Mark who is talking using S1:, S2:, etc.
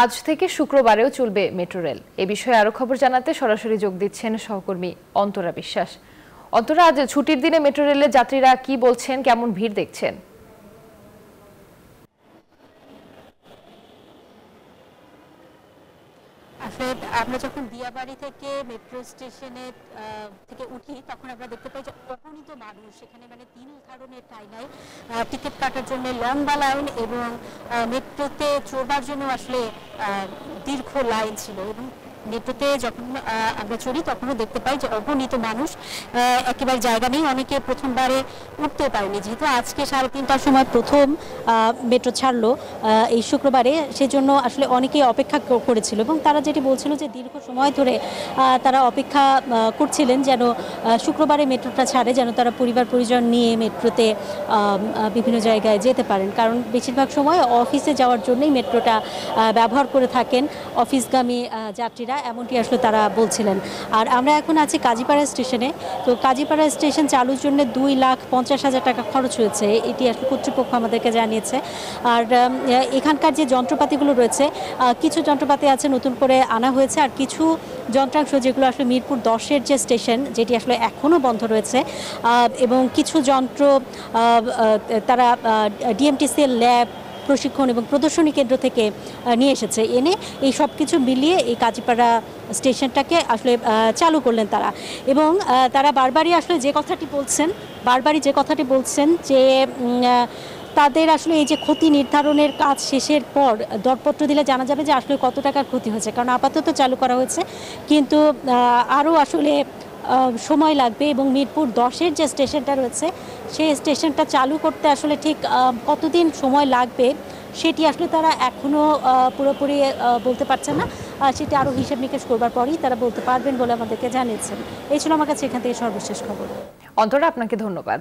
S1: আজ থেকে শুক্রবারেও চলবে মেট্রো রেল। এ বিষয়ে আরো খবর জানাতে সরাসরি যোগ দিচ্ছেন সহকর্মী অন্তরা বিশ্বাস। অন্তরা, আজ ছুটির দিনে মেট্রো রেলের যাত্রীরা কি বলছেন, কেমন ভিড় দেখছেন?
S2: আসলে আমরা যখন দিয়াবাড়ি থেকে মেট্রো স্টেশনে থেকে উঠি তখন আমরা দেখতে পাই যে অগণিত মানুষ সেখানে, মানে তিন ধরনের টাইনায় টিকিট কাটার জন্য লম্বা লাইন এবং মেট্রোতে চড়বার জন্য আসলে দীর্ঘ লাইন ছিল। এবং মেট্রোতে যখন আমরা চড়ি তখনও দেখতে পাই যে অগণিত মানুষ, একেবারে জায়গা নেই, অনেকে প্রথমবারে উঠতে পারেনি। যেহেতু আজকে 3:30টার সময় প্রথম মেট্রো ছাড়লো এই শুক্রবারে, সেজন্য আসলে অনেকেই অপেক্ষা করেছিল এবং তারা যেটি বলছিল যে দীর্ঘ সময় ধরে তারা অপেক্ষা করছিলেন যেন শুক্রবারে মেট্রোটা ছাড়ে, যেন তারা পরিবার পরিজন নিয়ে মেট্রোতে বিভিন্ন জায়গায় যেতে পারেন। কারণ বেশিরভাগ সময় অফিসে যাওয়ার জন্যই মেট্রোটা ব্যবহার করে থাকেন অফিসগামী যাত্রীরা, এমনটি আসলে তারা বলছিলেন। আর আমরা এখন আছি কাজীপাড়া স্টেশনে। তো কাজীপাড়া স্টেশন চালুর জন্য 2,50,000 টাকা খরচ হয়েছে, এটি আসলে কর্তৃপক্ষ আমাদেরকে জানিয়েছে। আর এখানকার যে যন্ত্রপাতিগুলো রয়েছে, কিছু যন্ত্রপাতি আছে নতুন করে আনা হয়েছে, আর কিছু যন্ত্রাংশ যেগুলো আসলে মিরপুর 10-এর যে স্টেশন, যেটি আসলে এখনও বন্ধ রয়েছে, এবং কিছু যন্ত্র তারা ডিএমটিসি ল্যাব, প্রশিক্ষণ এবং প্রদর্শনী কেন্দ্র থেকে নিয়ে এসেছে। এনে এই সব কিছু মিলিয়ে এই কাজীপাড়া স্টেশনটাকে আসলে চালু করলেন তারা। এবং তারা বারবারই আসলে যে কথাটি বলছেন যে তাদের আসলে এই যে ক্ষতি নির্ধারণের কাজ শেষের পর দরপত্র দিলে জানা যাবে যে আসলে কত টাকার ক্ষতি হয়েছে। কারণ আপাতত চালু করা হয়েছে, কিন্তু আরও আসলে সময় লাগবে। এবং মিরপুর 10-এর যে স্টেশনটা রয়েছে সেই স্টেশনটা চালু করতে আসলে ঠিক কতদিন সময় লাগবে সেটি আসলে তারা এখনও পুরোপুরি বলতে পারছেন না। সেটি আরও হিসেব নিকেশ করবার পরই তারা বলতে পারবেন বলে আমাদেরকে জানিয়েছেন। এই ছিল আমার কাছে এখান থেকে সর্বশেষ খবর।
S1: অন্তরা, আপনাকে ধন্যবাদ।